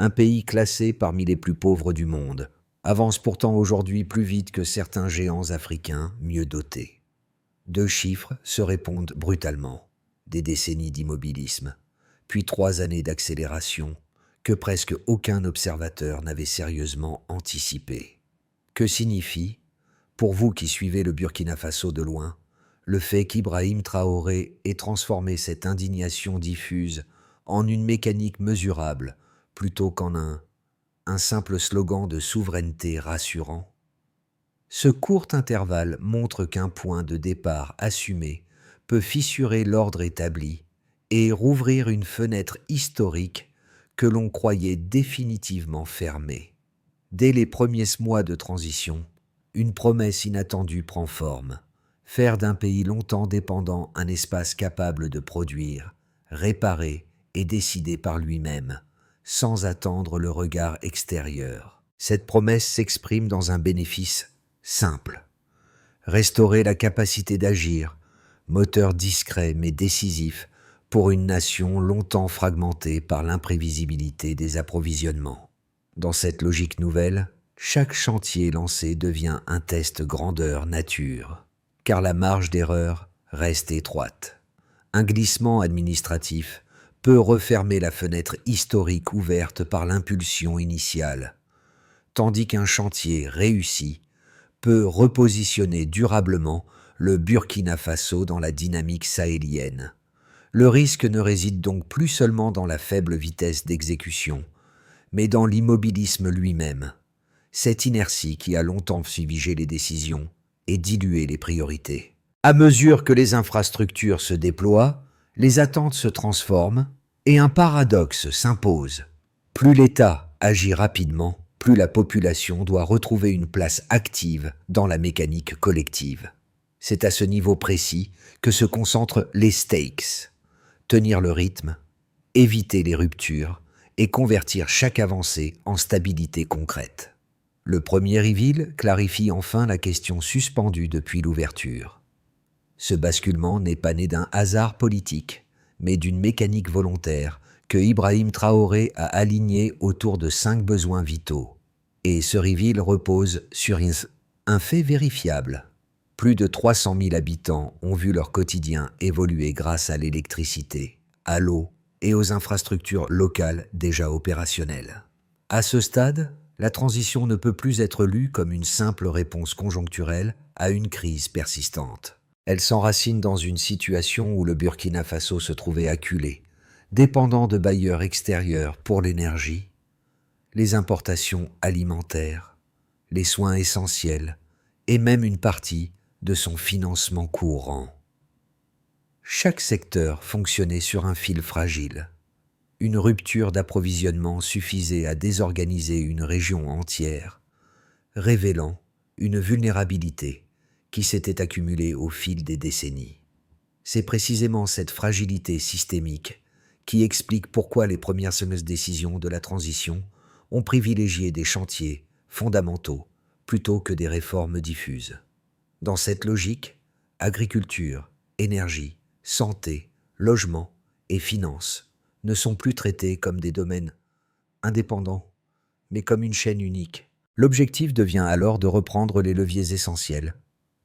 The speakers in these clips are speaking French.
un pays classé parmi les plus pauvres du monde, avance pourtant aujourd'hui plus vite que certains géants africains mieux dotés. Deux chiffres se répondent brutalement. Des décennies d'immobilisme, puis 3 années d'accélération que presque aucun observateur n'avait sérieusement anticipé. Que signifie, pour vous qui suivez le Burkina Faso de loin, le fait qu'Ibrahim Traoré ait transformé cette indignation diffuse en une mécanique mesurable plutôt qu'en un simple slogan de souveraineté rassurant? Ce court intervalle montre qu'un point de départ assumé peut fissurer l'ordre établi et rouvrir une fenêtre historique que l'on croyait définitivement fermée. Dès les premiers mois de transition, une promesse inattendue prend forme: faire d'un pays longtemps dépendant un espace capable de produire, réparer et décider par lui-même, sans attendre le regard extérieur. Cette promesse s'exprime dans un bénéfice simple: restaurer la capacité d'agir, moteur discret mais décisif pour une nation longtemps fragmentée par l'imprévisibilité des approvisionnements. Dans cette logique nouvelle, chaque chantier lancé devient un test grandeur nature, car la marge d'erreur reste étroite. Un glissement administratif peut refermer la fenêtre historique ouverte par l'impulsion initiale, tandis qu'un chantier réussi peut repositionner durablement le Burkina Faso dans la dynamique sahélienne. Le risque ne réside donc plus seulement dans la faible vitesse d'exécution, mais dans l'immobilisme lui-même, cette inertie qui a longtemps figé les décisions et dilué les priorités. À mesure que les infrastructures se déploient, les attentes se transforment et un paradoxe s'impose. Plus l'État agit rapidement, plus la population doit retrouver une place active dans la mécanique collective. C'est à ce niveau précis que se concentrent les stakes: tenir le rythme, éviter les ruptures et convertir chaque avancée en stabilité concrète. Le premier reveal clarifie enfin la question suspendue depuis l'ouverture. Ce basculement n'est pas né d'un hasard politique, mais d'une mécanique volontaire que Ibrahim Traoré a alignée autour de 5 besoins vitaux. Et ce reveal repose sur un fait vérifiable. Plus de 300 000 habitants ont vu leur quotidien évoluer grâce à l'électricité, à l'eau et aux infrastructures locales déjà opérationnelles. À ce stade, la transition ne peut plus être lue comme une simple réponse conjoncturelle à une crise persistante. Elle s'enracine dans une situation où le Burkina Faso se trouvait acculé, dépendant de bailleurs extérieurs pour l'énergie, les importations alimentaires, les soins essentiels et même une partie de son financement courant. Chaque secteur fonctionnait sur un fil fragile. Une rupture d'approvisionnement suffisait à désorganiser une région entière, révélant une vulnérabilité qui s'était accumulée au fil des décennies. C'est précisément cette fragilité systémique qui explique pourquoi les premières décisions de la transition ont privilégié des chantiers fondamentaux plutôt que des réformes diffuses. Dans cette logique, agriculture, énergie, santé, logement et finances ne sont plus traités comme des domaines indépendants, mais comme une chaîne unique. L'objectif devient alors de reprendre les leviers essentiels,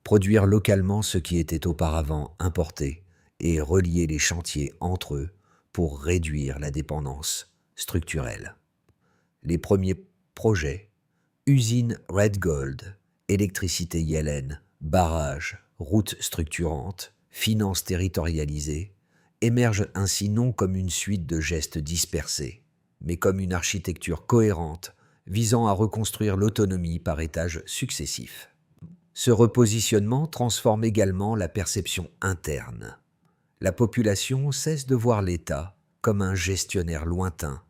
produire localement ce qui était auparavant importé et relier les chantiers entre eux pour réduire la dépendance structurelle. Les premiers projets, usines Red Gold, électricité Yellen, barrages, routes structurantes, finances territorialisées, émergent ainsi non comme une suite de gestes dispersés, mais comme une architecture cohérente visant à reconstruire l'autonomie par étages successifs. Ce repositionnement transforme également la perception interne. La population cesse de voir l'État comme un gestionnaire lointain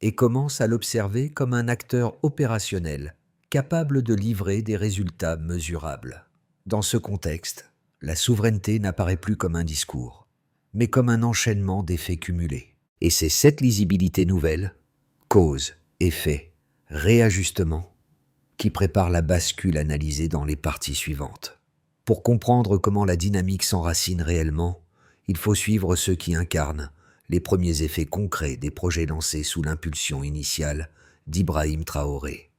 et commence à l'observer comme un acteur opérationnel capable de livrer des résultats mesurables. Dans ce contexte, la souveraineté n'apparaît plus comme un discours, mais comme un enchaînement d'effets cumulés. Et c'est cette lisibilité nouvelle, cause, effet, réajustement, qui prépare la bascule analysée dans les parties suivantes. Pour comprendre comment la dynamique s'enracine réellement, il faut suivre ceux qui incarnent les premiers effets concrets des projets lancés sous l'impulsion initiale d'Ibrahim Traoré.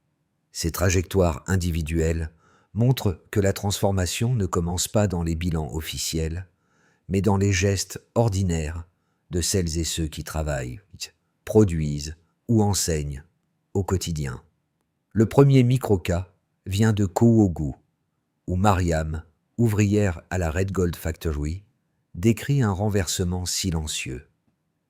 Ces trajectoires individuelles montrent que la transformation ne commence pas dans les bilans officiels, mais dans les gestes ordinaires de celles et ceux qui travaillent, produisent ou enseignent au quotidien. Le premier micro-cas vient de Kouougou, où Mariam, ouvrière à la Red Gold Factory, décrit un renversement silencieux.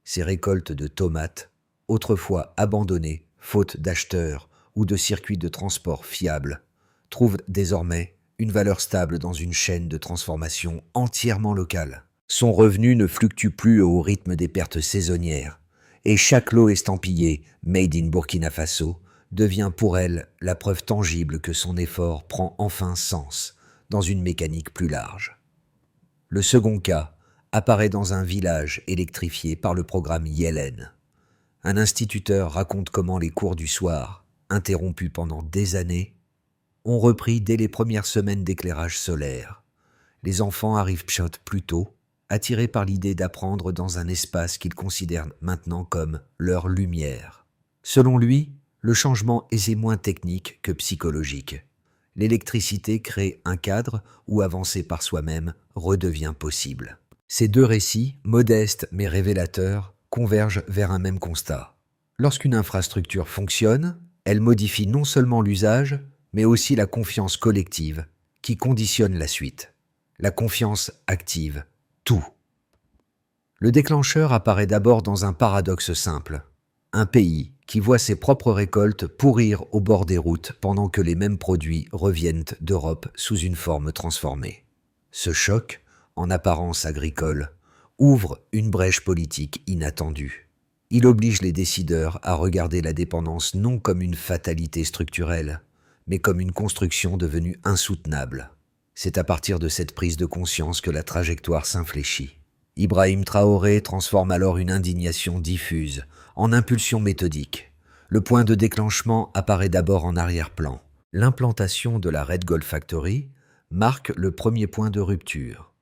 Ses récoltes de tomates, autrefois abandonnées faute d'acheteurs ou de circuits de transport fiables, trouvent désormais une valeur stable dans une chaîne de transformation entièrement locale. Son revenu ne fluctue plus au rythme des pertes saisonnières, et chaque lot estampillé « Made in Burkina Faso » devient pour elle la preuve tangible que son effort prend enfin sens dans une mécanique plus large. Le second cas apparaît dans un village électrifié par le programme Yellen. Un instituteur raconte comment les cours du soir, interrompus pendant des années, ont repris dès les premières semaines d'éclairage solaire. Les enfants arrivent plus tôt, attirés par l'idée d'apprendre dans un espace qu'ils considèrent maintenant comme leur lumière. Selon lui, le changement est moins technique que psychologique. L'électricité crée un cadre où avancer par soi-même redevient possible. Ces deux récits, modestes mais révélateurs, convergent vers un même constat. Lorsqu'une infrastructure fonctionne, elle modifie non seulement l'usage, mais aussi la confiance collective qui conditionne la suite. La confiance active tout. Le déclencheur apparaît d'abord dans un paradoxe simple. Un pays qui voit ses propres récoltes pourrir au bord des routes pendant que les mêmes produits reviennent d'Europe sous une forme transformée. Ce choc, en apparence agricole, ouvre une brèche politique inattendue. Il oblige les décideurs à regarder la dépendance non comme une fatalité structurelle, mais comme une construction devenue insoutenable. C'est à partir de cette prise de conscience que la trajectoire s'infléchit. Ibrahim Traoré transforme alors une indignation diffuse en impulsion méthodique. Le point de déclenchement apparaît d'abord en arrière-plan. L'implantation de la Red Gold Factory marque le premier point de rupture.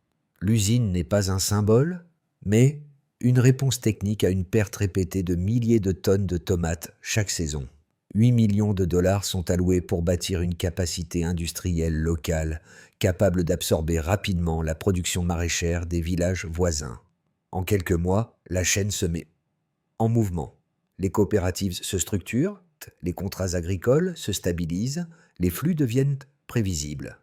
L'usine n'est pas un symbole, mais une réponse technique à une perte répétée de milliers de tonnes de tomates chaque saison. 8 millions de dollars sont alloués pour bâtir une capacité industrielle locale capable d'absorber rapidement la production maraîchère des villages voisins. En quelques mois, la chaîne se met en mouvement. Les coopératives se structurent, les contrats agricoles se stabilisent, les flux deviennent prévisibles.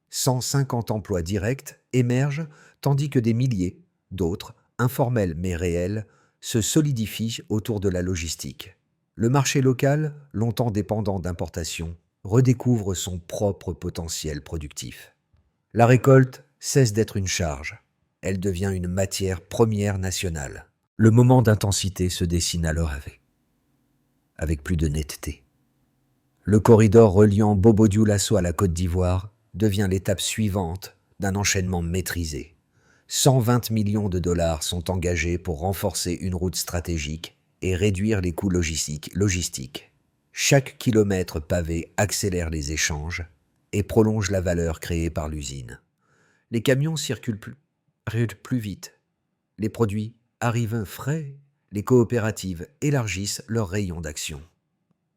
150 emplois directs émergent tandis que des milliers d'autres, informels mais réels, se solidifient autour de la logistique. Le marché local, longtemps dépendant d'importations, redécouvre son propre potentiel productif. La récolte cesse d'être une charge. Elle devient une matière première nationale. Le moment d'intensité se dessine alors avec plus de netteté. Le corridor reliant Bobo-Dioulasso à la Côte d'Ivoire devient l'étape suivante d'un enchaînement maîtrisé. 120 millions de dollars sont engagés pour renforcer une route stratégique et réduire les coûts logistiques. Chaque kilomètre pavé accélère les échanges et prolonge la valeur créée par l'usine. Les camions circulent plus vite. Les produits arrivent frais. Les coopératives élargissent leur rayon d'action.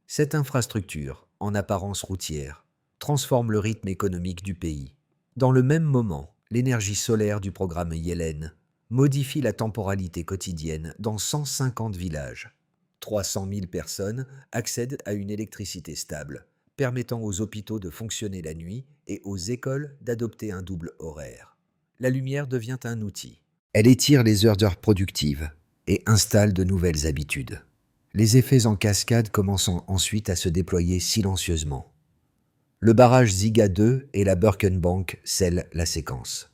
Cette infrastructure, en apparence routière, transforme le rythme économique du pays. Dans le même moment, l'énergie solaire du programme Yellen modifie la temporalité quotidienne dans 150 villages. 300 000 personnes accèdent à une électricité stable, permettant aux hôpitaux de fonctionner la nuit et aux écoles d'adopter un double horaire. La lumière devient un outil. Elle étire les heures productives et installe de nouvelles habitudes. Les effets en cascade commencent ensuite à se déployer silencieusement. Le barrage Ziga 2 et la Birkenbank scellent la séquence.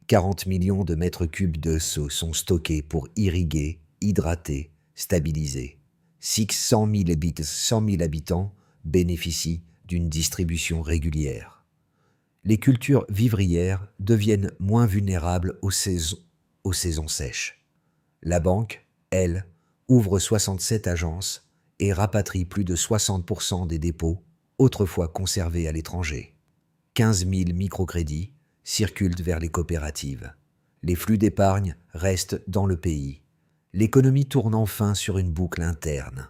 40 millions de mètres cubes de seaux sont stockés pour irriguer, hydrater, stabiliser. 100 000 habitants bénéficient d'une distribution régulière. Les cultures vivrières deviennent moins vulnérables aux saisons sèches. La banque, elle, ouvre 67 agences et rapatrie plus de 60% des dépôts autrefois conservés à l'étranger. 15 000 microcrédits circulent vers les coopératives. Les flux d'épargne restent dans le pays. L'économie tourne enfin sur une boucle interne.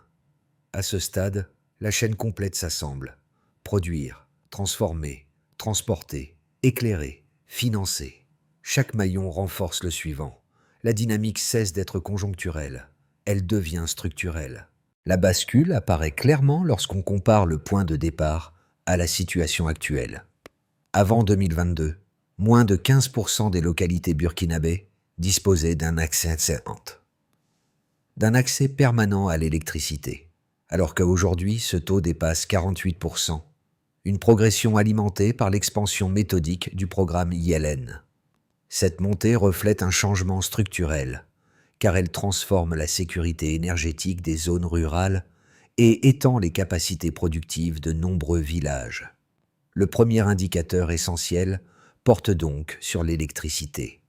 À ce stade, la chaîne complète s'assemble. Produire, transformer, transporter, éclairer, financer. Chaque maillon renforce le suivant. La dynamique cesse d'être conjoncturelle. Elle devient structurelle. La bascule apparaît clairement lorsqu'on compare le point de départ à la situation actuelle. Avant 2022, moins de 15% des localités burkinabées disposaient d'un accès permanent à l'électricité, alors qu'aujourd'hui ce taux dépasse 48%, une progression alimentée par l'expansion méthodique du programme ILN. Cette montée reflète un changement structurel, car elle transforme la sécurité énergétique des zones rurales et étend les capacités productives de nombreux villages. Le premier indicateur essentiel porte donc sur l'électricité.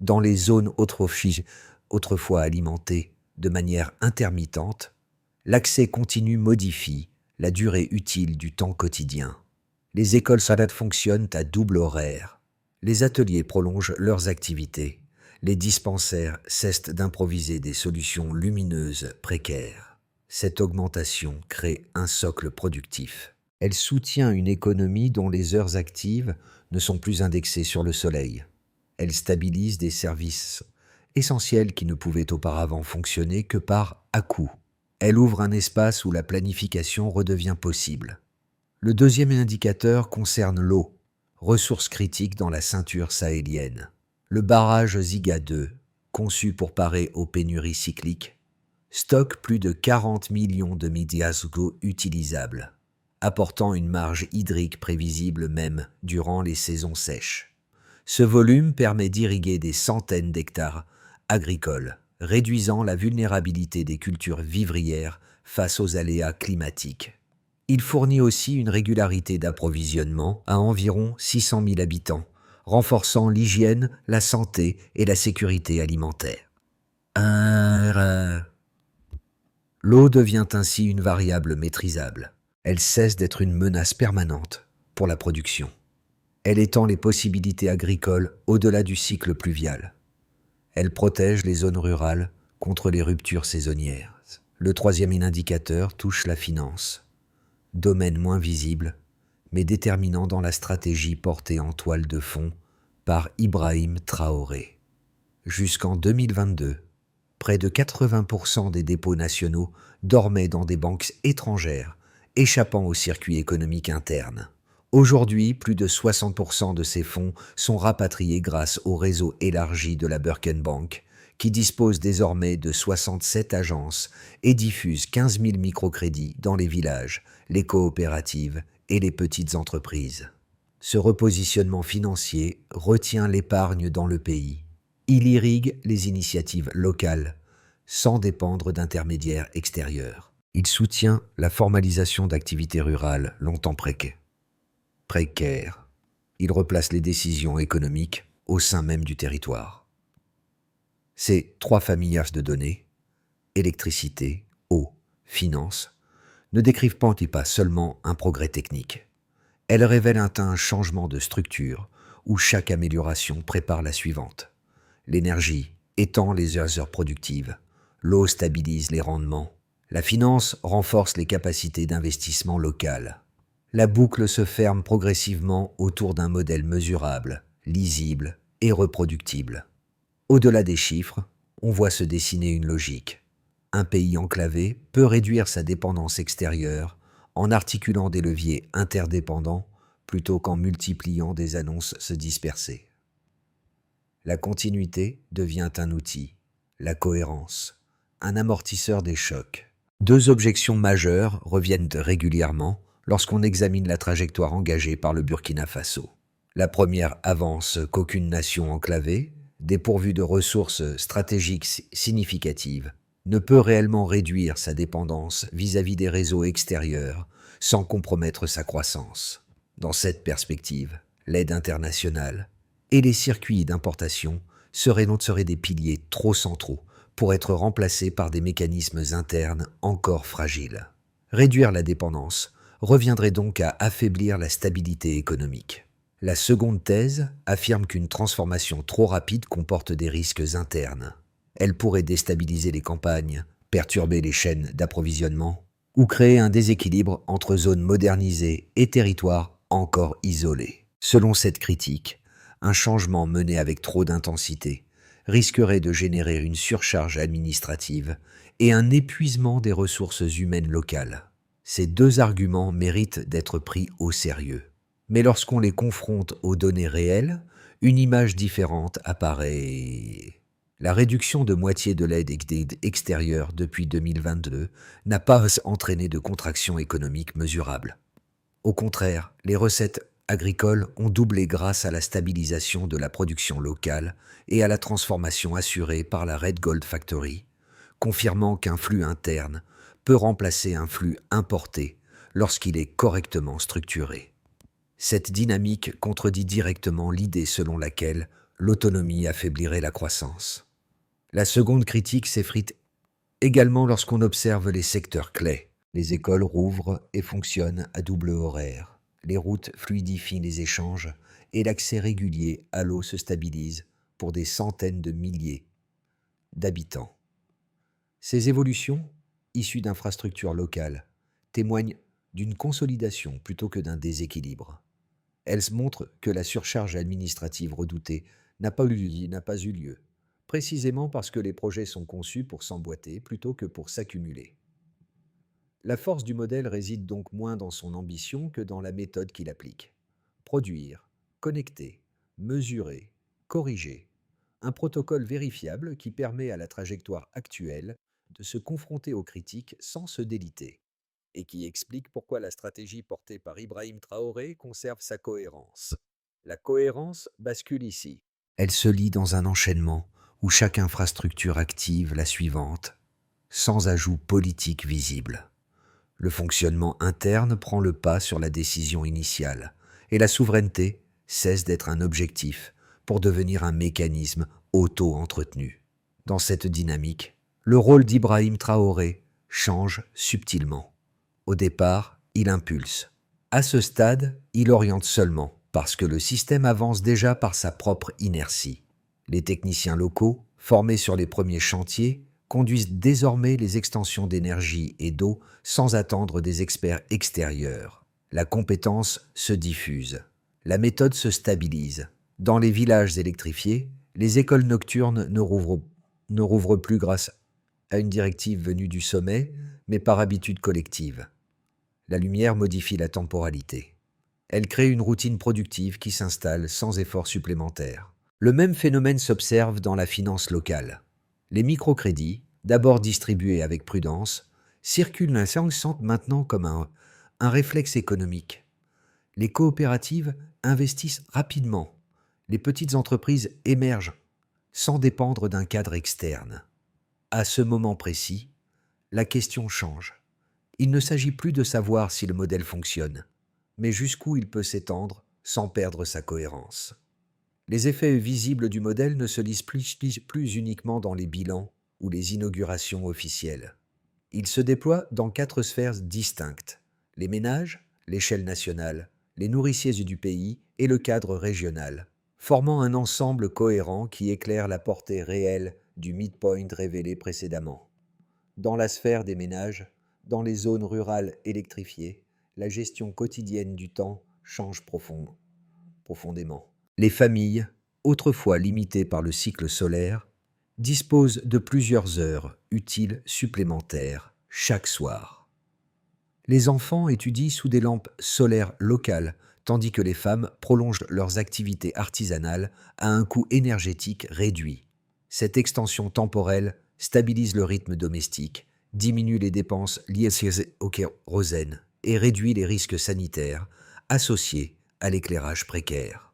Dans les zones autrefois alimentées de manière intermittente, l'accès continu modifie la durée utile du temps quotidien. Les écoles salades fonctionnent à double horaire. Les ateliers prolongent leurs activités. Les dispensaires cessent d'improviser des solutions lumineuses précaires. Cette augmentation crée un socle productif. Elle soutient une économie dont les heures actives ne sont plus indexées sur le soleil. Elle stabilise des services essentiels qui ne pouvaient auparavant fonctionner que par à-coups. Elle ouvre un espace où la planification redevient possible. Le deuxième indicateur concerne l'eau, ressource critique dans la ceinture sahélienne. Le barrage Ziga 2, conçu pour parer aux pénuries cycliques, stocke plus de 40 millions de mètres d'eau utilisables, apportant une marge hydrique prévisible même durant les saisons sèches. Ce volume permet d'irriguer des centaines d'hectares agricoles, réduisant la vulnérabilité des cultures vivrières face aux aléas climatiques. Il fournit aussi une régularité d'approvisionnement à environ 600 000 habitants, renforçant l'hygiène, la santé et la sécurité alimentaire. L'eau devient ainsi une variable maîtrisable. Elle cesse d'être une menace permanente pour la production. Elle étend les possibilités agricoles au-delà du cycle pluvial. Elle protège les zones rurales contre les ruptures saisonnières. Le troisième indicateur touche la finance, domaine moins visible, mais déterminant dans la stratégie portée en toile de fond par Ibrahim Traoré. Jusqu'en 2022, près de 80% des dépôts nationaux dormaient dans des banques étrangères, échappant au circuit économique interne. Aujourd'hui, plus de 60% de ces fonds sont rapatriés grâce au réseau élargi de la Birkenbank, qui dispose désormais de 67 agences et diffuse 15 000 microcrédits dans les villages, les coopératives et les petites entreprises. Ce repositionnement financier retient l'épargne dans le pays. Il irrigue les initiatives locales, sans dépendre d'intermédiaires extérieurs. Il soutient la formalisation d'activités rurales longtemps précaires. Il replace les décisions économiques au sein même du territoire. Ces trois familles de données, électricité, eau, finance, ne décrivent pas seulement un progrès technique. Elles révèlent un changement de structure où chaque amélioration prépare la suivante. L'énergie étend les heures productives, l'eau stabilise les rendements, la finance renforce les capacités d'investissement local. La boucle se ferme progressivement autour d'un modèle mesurable, lisible et reproductible. Au-delà des chiffres, on voit se dessiner une logique. Un pays enclavé peut réduire sa dépendance extérieure en articulant des leviers interdépendants plutôt qu'en multipliant des annonces se disperser. La continuité devient un outil, la cohérence, un amortisseur des chocs. Deux objections majeures reviennent régulièrement lorsqu'on examine la trajectoire engagée par le Burkina Faso. La première avance qu'aucune nation enclavée, dépourvue de ressources stratégiques significatives, ne peut réellement réduire sa dépendance vis-à-vis des réseaux extérieurs sans compromettre sa croissance. Dans cette perspective, l'aide internationale et les circuits d'importation seraient des piliers trop centraux pour être remplacés par des mécanismes internes encore fragiles. Réduire la dépendance reviendrait donc à affaiblir la stabilité économique. La seconde thèse affirme qu'une transformation trop rapide comporte des risques internes. Elle pourrait déstabiliser les campagnes, perturber les chaînes d'approvisionnement ou créer un déséquilibre entre zones modernisées et territoires encore isolés. Selon cette critique, un changement mené avec trop d'intensité risquerait de générer une surcharge administrative et un épuisement des ressources humaines locales. Ces deux arguments méritent d'être pris au sérieux. Mais lorsqu'on les confronte aux données réelles, une image différente apparaît. La réduction de moitié de l'aide extérieure depuis 2022 n'a pas entraîné de contraction économique mesurable. Au contraire, les recettes agricoles ont doublé grâce à la stabilisation de la production locale et à la transformation assurée par la Red Gold Factory, confirmant qu'un flux interne peut remplacer un flux importé lorsqu'il est correctement structuré. Cette dynamique contredit directement l'idée selon laquelle l'autonomie affaiblirait la croissance. La seconde critique s'effrite également lorsqu'on observe les secteurs clés. Les écoles rouvrent et fonctionnent à double horaire. Les routes fluidifient les échanges et l'accès régulier à l'eau se stabilise pour des centaines de milliers d'habitants. Ces évolutions, issues d'infrastructures locales, témoignent d'une consolidation plutôt que d'un déséquilibre. Elles montrent que la surcharge administrative redoutée n'a pas eu lieu, précisément parce que les projets sont conçus pour s'emboîter plutôt que pour s'accumuler. La force du modèle réside donc moins dans son ambition que dans la méthode qu'il applique. Produire, connecter, mesurer, corriger. Un protocole vérifiable qui permet à la trajectoire actuelle de se confronter aux critiques sans se déliter, et qui explique pourquoi la stratégie portée par Ibrahim Traoré conserve sa cohérence. La cohérence bascule ici. Elle se lie dans un enchaînement où chaque infrastructure active la suivante, sans ajout politique visible. Le fonctionnement interne prend le pas sur la décision initiale, et la souveraineté cesse d'être un objectif pour devenir un mécanisme auto-entretenu. Dans cette dynamique, le rôle d'Ibrahim Traoré change subtilement. Au départ, il impulse. À ce stade, il oriente seulement, parce que le système avance déjà par sa propre inertie. Les techniciens locaux, formés sur les premiers chantiers, conduisent désormais les extensions d'énergie et d'eau sans attendre des experts extérieurs. La compétence se diffuse. La méthode se stabilise. Dans les villages électrifiés, les écoles nocturnes ne rouvrent plus grâce à une directive venue du sommet, mais par habitude collective. La lumière modifie la temporalité. Elle crée une routine productive qui s'installe sans effort supplémentaire. Le même phénomène s'observe dans la finance locale. Les microcrédits, d'abord distribués avec prudence, circulent maintenant comme un réflexe économique. Les coopératives investissent rapidement. Les petites entreprises émergent sans dépendre d'un cadre externe. À ce moment précis, la question change. Il ne s'agit plus de savoir si le modèle fonctionne, mais jusqu'où il peut s'étendre sans perdre sa cohérence. Les effets visibles du modèle ne se lisent plus uniquement dans les bilans ou les inaugurations officielles. Ils se déploient dans 4 sphères distinctes: les ménages, l'échelle nationale, les nourriciers du pays et le cadre régional, formant un ensemble cohérent qui éclaire la portée réelle du midpoint révélé précédemment. Dans la sphère des ménages, dans les zones rurales électrifiées, la gestion quotidienne du temps change profondément. Les familles, autrefois limitées par le cycle solaire, disposent de plusieurs heures utiles supplémentaires chaque soir. Les enfants étudient sous des lampes solaires locales, tandis que les femmes prolongent leurs activités artisanales à un coût énergétique réduit. Cette extension temporelle stabilise le rythme domestique, diminue les dépenses liées au kérosène et réduit les risques sanitaires associés à l'éclairage précaire.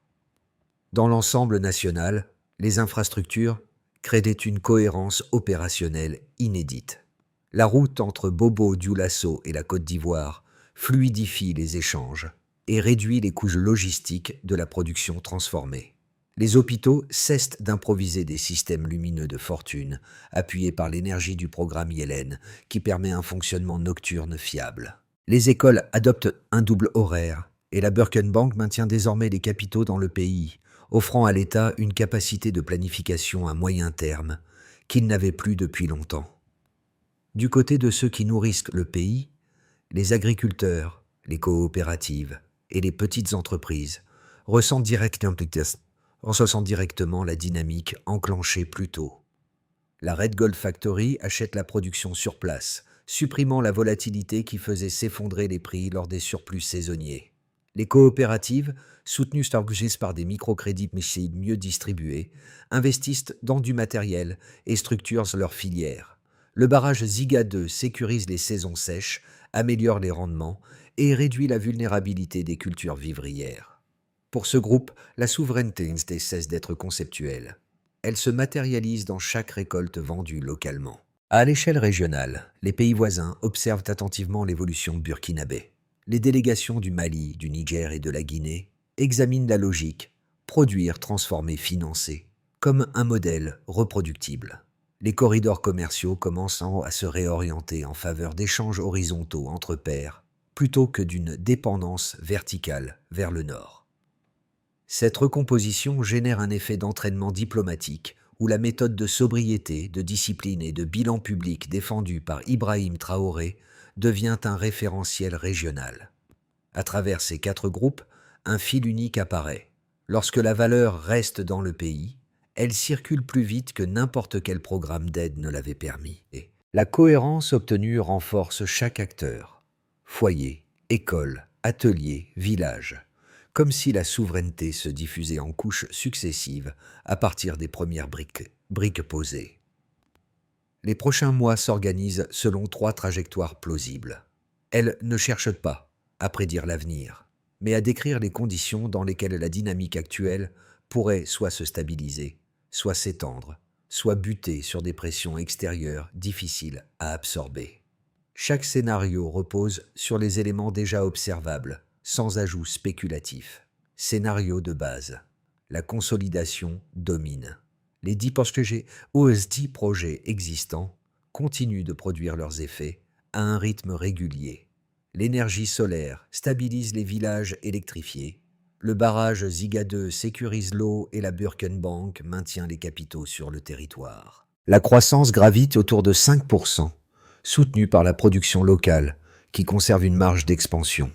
Dans l'ensemble national, les infrastructures créaient une cohérence opérationnelle inédite. La route entre Bobo-Dioulasso et la Côte d'Ivoire fluidifie les échanges et réduit les coûts logistiques de la production transformée. Les hôpitaux cessent d'improviser des systèmes lumineux de fortune, appuyés par l'énergie du programme Yellen, qui permet un fonctionnement nocturne fiable. Les écoles adoptent un double horaire, et la Birkenbank maintient désormais les capitaux dans le pays, offrant à l'État une capacité de planification à moyen terme, qu'ils n'avaient plus depuis longtemps. Du côté de ceux qui nourrissent le pays, les agriculteurs, les coopératives et les petites entreprises ressentent directement la dynamique enclenchée plus tôt. La Red Gold Factory achète la production sur place, supprimant la volatilité qui faisait s'effondrer les prix lors des surplus saisonniers. Les coopératives, soutenues par des microcrédits mieux distribués, investissent dans du matériel et structurent leurs filières. Le barrage Ziga 2 sécurise les saisons sèches, améliore les rendements et réduit la vulnérabilité des cultures vivrières. Pour ce groupe, la souveraineté cesse d'être conceptuelle. Elle se matérialise dans chaque récolte vendue localement. À l'échelle régionale, les pays voisins observent attentivement l'évolution burkinabé. Les délégations du Mali, du Niger et de la Guinée examinent la logique produire, transformer, financer comme un modèle reproductible. Les corridors commerciaux commencent à se réorienter en faveur d'échanges horizontaux entre pairs plutôt que d'une dépendance verticale vers le nord. Cette recomposition génère un effet d'entraînement diplomatique où la méthode de sobriété, de discipline et de bilan public défendue par Ibrahim Traoré devient un référentiel régional. À travers ces 4 groupes, un fil unique apparaît. Lorsque la valeur reste dans le pays, elle circule plus vite que n'importe quel programme d'aide ne l'avait permis. Et la cohérence obtenue renforce chaque acteur. Foyer, école, atelier, village. Comme si la souveraineté se diffusait en couches successives à partir des premières briques posées. Les prochains mois s'organisent selon 3 trajectoires plausibles. Elles ne cherchent pas à prédire l'avenir, mais à décrire les conditions dans lesquelles la dynamique actuelle pourrait soit se stabiliser, soit s'étendre, soit buter sur des pressions extérieures difficiles à absorber. Chaque scénario repose sur les éléments déjà observables, sans ajout spéculatif. Scénario de base. La consolidation domine. Les 10 projets existants continuent de produire leurs effets à un rythme régulier. L'énergie solaire stabilise les villages électrifiés. Le barrage Ziga 2 sécurise l'eau et la Burkenbank maintient les capitaux sur le territoire. La croissance gravite autour de 5%, soutenue par la production locale qui conserve une marge d'expansion.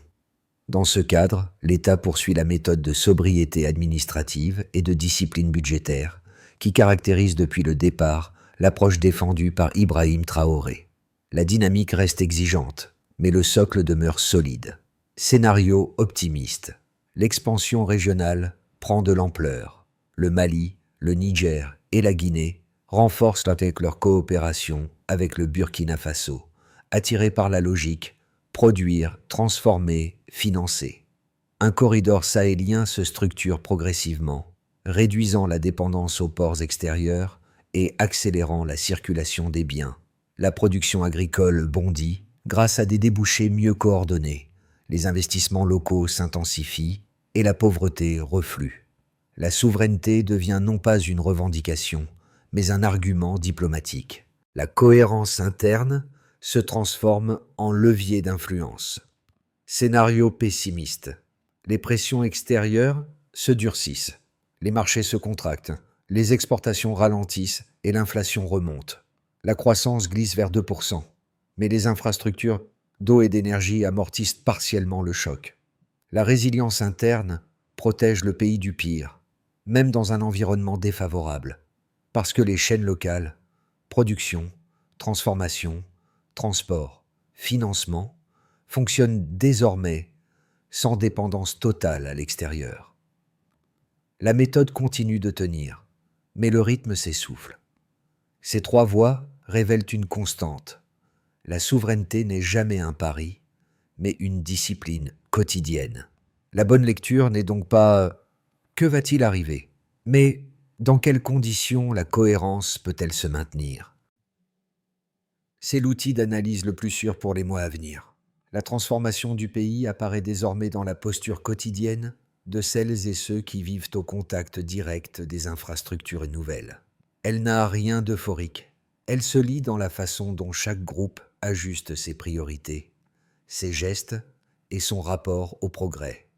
Dans ce cadre, l'État poursuit la méthode de sobriété administrative et de discipline budgétaire qui caractérise depuis le départ l'approche défendue par Ibrahim Traoré. La dynamique reste exigeante, mais le socle demeure solide. Scénario optimiste. L'expansion régionale prend de l'ampleur. Le Mali, le Niger et la Guinée renforcent leur coopération avec le Burkina Faso, attirés par la logique produire, transformer, financer. Un corridor sahélien se structure progressivement, réduisant la dépendance aux ports extérieurs et accélérant la circulation des biens. La production agricole bondit grâce à des débouchés mieux coordonnés. Les investissements locaux s'intensifient et la pauvreté reflue. La souveraineté devient non pas une revendication, mais un argument diplomatique. La cohérence interne se transforme en levier d'influence. Scénario pessimiste. Les pressions extérieures se durcissent. Les marchés se contractent, les exportations ralentissent et l'inflation remonte. La croissance glisse vers 2%, mais les infrastructures d'eau et d'énergie amortissent partiellement le choc. La résilience interne protège le pays du pire, même dans un environnement défavorable, parce que les chaînes locales, production, transformation, transport, financement, fonctionnent désormais sans dépendance totale à l'extérieur. La méthode continue de tenir, mais le rythme s'essouffle. Ces 3 voies révèlent une constante. La souveraineté n'est jamais un pari, mais une discipline quotidienne. La bonne lecture n'est donc pas « que va-t-il arriver ?», mais « dans quelles conditions la cohérence peut-elle se maintenir ?» C'est l'outil d'analyse le plus sûr pour les mois à venir. La transformation du pays apparaît désormais dans la posture quotidienne de celles et ceux qui vivent au contact direct des infrastructures nouvelles. Elle n'a rien d'euphorique. Elle se lit dans la façon dont chaque groupe ajuste ses priorités, ses gestes et son rapport au progrès.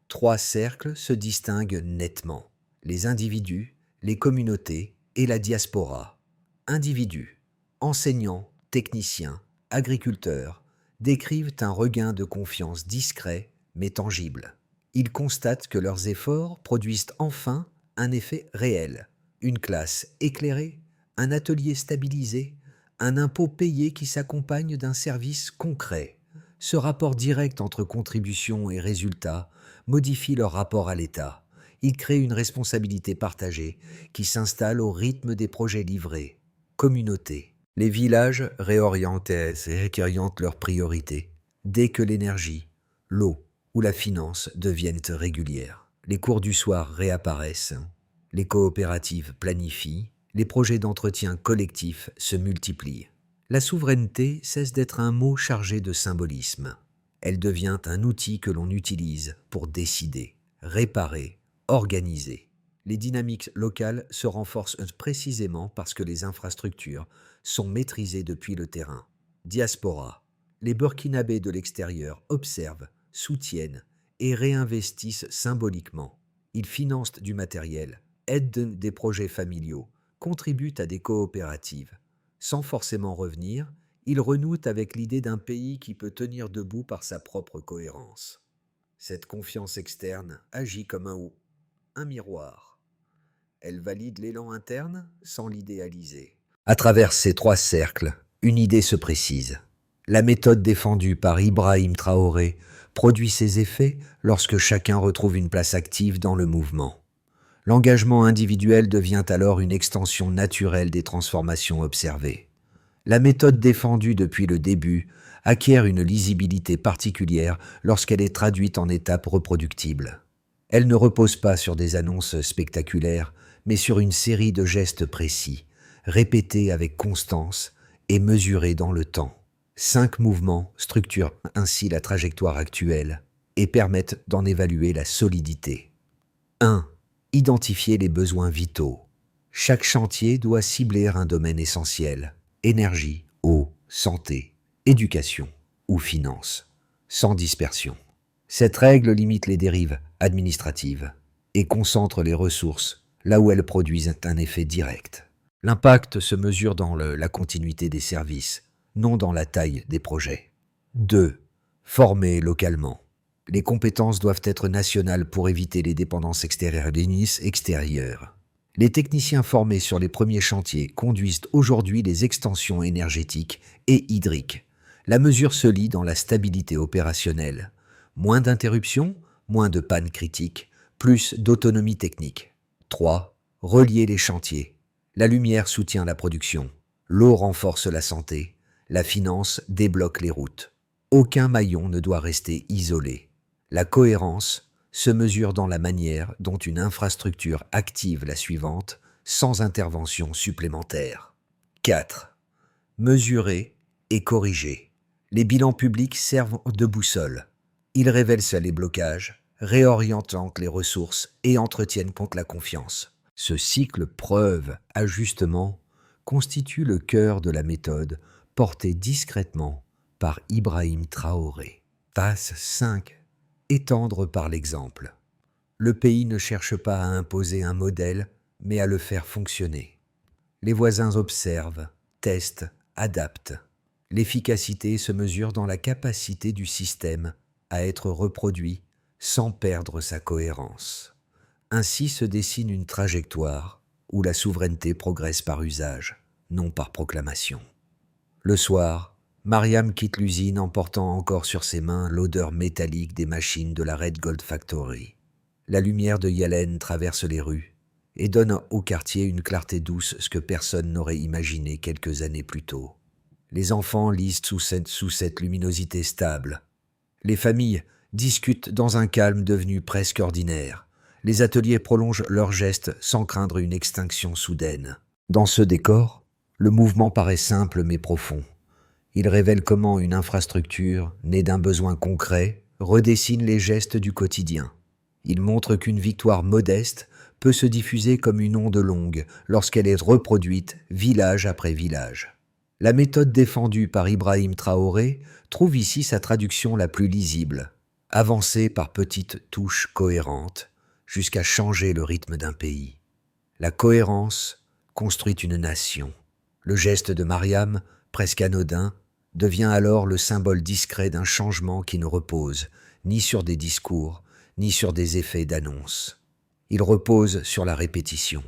3 cercles se distinguent nettement. Les individus, les communautés et la diaspora. Individus, enseignants, techniciens, agriculteurs, décrivent un regain de confiance discret mais tangible. Ils constatent que leurs efforts produisent enfin un effet réel. Une classe éclairée, un atelier stabilisé, un impôt payé qui s'accompagne d'un service concret. Ce rapport direct entre contribution et résultat modifie leur rapport à l'État. Il crée une responsabilité partagée qui s'installe au rythme des projets livrés. Communauté. Les villages réorientent leurs priorités dès que l'énergie, l'eau ou la finance deviennent régulières. Les cours du soir réapparaissent, les coopératives planifient, les projets d'entretien collectif se multiplient. La souveraineté cesse d'être un mot chargé de symbolisme. Elle devient un outil que l'on utilise pour décider, réparer, organiser. Les dynamiques locales se renforcent précisément parce que les infrastructures sont maîtrisées depuis le terrain. Diaspora. Les Burkinabés de l'extérieur observent, soutiennent et réinvestissent symboliquement. Ils financent du matériel, aident des projets familiaux, contribuent à des coopératives. Sans forcément revenir, ils renouent avec l'idée d'un pays qui peut tenir debout par sa propre cohérence. Cette confiance externe agit comme un miroir. Elle valide l'élan interne sans l'idéaliser. À travers ces trois cercles, une idée se précise. La méthode défendue par Ibrahim Traoré produit ses effets lorsque chacun retrouve une place active dans le mouvement. L'engagement individuel devient alors une extension naturelle des transformations observées. La méthode défendue depuis le début acquiert une lisibilité particulière lorsqu'elle est traduite en étapes reproductibles. Elle ne repose pas sur des annonces spectaculaires, mais sur une série de gestes précis, répétés avec constance et mesurés dans le temps. 5 mouvements structurent ainsi la trajectoire actuelle et permettent d'en évaluer la solidité. 1. Identifier les besoins vitaux. Chaque chantier doit cibler un domaine essentiel: énergie, eau, santé, éducation ou finance, sans dispersion. Cette règle limite les dérives administratives et concentre les ressources là où elles produisent un effet direct. L'impact se mesure dans la continuité des services, non dans la taille des projets. 2. Former localement. Les compétences doivent être nationales pour éviter les dépendances extérieures. Les techniciens formés sur les premiers chantiers conduisent aujourd'hui les extensions énergétiques et hydriques. La mesure se lie dans la stabilité opérationnelle. Moins d'interruptions, moins de pannes critiques, plus d'autonomie technique. 3. Relier les chantiers. La lumière soutient la production, l'eau renforce la santé, la finance débloque les routes. Aucun maillon ne doit rester isolé. La cohérence se mesure dans la manière dont une infrastructure active la suivante sans intervention supplémentaire. 4. Mesurer et corriger. Les bilans publics servent de boussole. Ils révèlent les blocages, réorientent les ressources et entretiennent contre la confiance. Ce cycle preuve-ajustement constitue le cœur de la méthode portée discrètement par Ibrahim Traoré. Phase 5. Étendre par l'exemple. Le pays ne cherche pas à imposer un modèle, mais à le faire fonctionner. Les voisins observent, testent, adaptent. L'efficacité se mesure dans la capacité du système à être reproduit sans perdre sa cohérence. Ainsi se dessine une trajectoire où la souveraineté progresse par usage, non par proclamation. Le soir, Mariam quitte l'usine emportant encore sur ses mains l'odeur métallique des machines de la Red Gold Factory. La lumière de Yalen traverse les rues et donne au quartier une clarté douce, ce que personne n'aurait imaginé quelques années plus tôt. Les enfants lisent sous cette luminosité stable. Les familles discutent dans un calme devenu presque ordinaire. Les ateliers prolongent leurs gestes sans craindre une extinction soudaine. Dans ce décor, le mouvement paraît simple mais profond. Il révèle comment une infrastructure, née d'un besoin concret, redessine les gestes du quotidien. Il montre qu'une victoire modeste peut se diffuser comme une onde longue lorsqu'elle est reproduite village après village. La méthode défendue par Ibrahim Traoré trouve ici sa traduction la plus lisible, avancer par petites touches cohérentes jusqu'à changer le rythme d'un pays. La cohérence construit une nation. Le geste de Mariam, presque anodin, devient alors le symbole discret d'un changement qui ne repose ni sur des discours, ni sur des effets d'annonce. Il repose sur la répétition,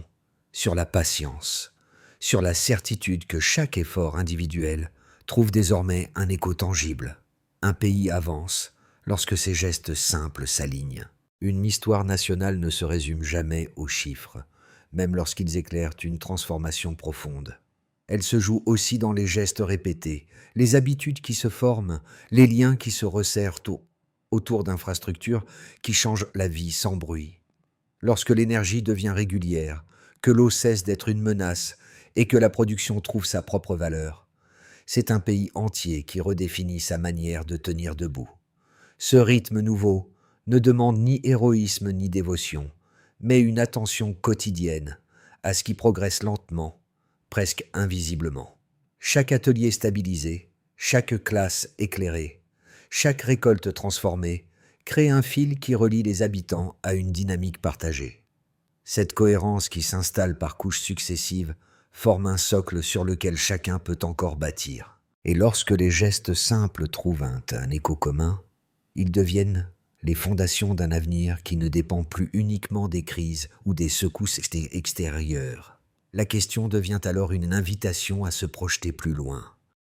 sur la patience, sur la certitude que chaque effort individuel trouve désormais un écho tangible. Un pays avance lorsque ses gestes simples s'alignent. Une histoire nationale ne se résume jamais aux chiffres, même lorsqu'ils éclairent une transformation profonde. Elle se joue aussi dans les gestes répétés, les habitudes qui se forment, les liens qui se resserrent autour d'infrastructures qui changent la vie sans bruit. Lorsque l'énergie devient régulière, que l'eau cesse d'être une menace et que la production trouve sa propre valeur, c'est un pays entier qui redéfinit sa manière de tenir debout. Ce rythme nouveau ne demande ni héroïsme ni dévotion, mais une attention quotidienne à ce qui progresse lentement, presque invisiblement. Chaque atelier stabilisé, chaque classe éclairée, chaque récolte transformée crée un fil qui relie les habitants à une dynamique partagée. Cette cohérence qui s'installe par couches successives forme un socle sur lequel chacun peut encore bâtir. Et lorsque les gestes simples trouvent un écho commun, ils deviennent les fondations d'un avenir qui ne dépend plus uniquement des crises ou des secousses extérieures. La question devient alors une invitation à se projeter plus loin,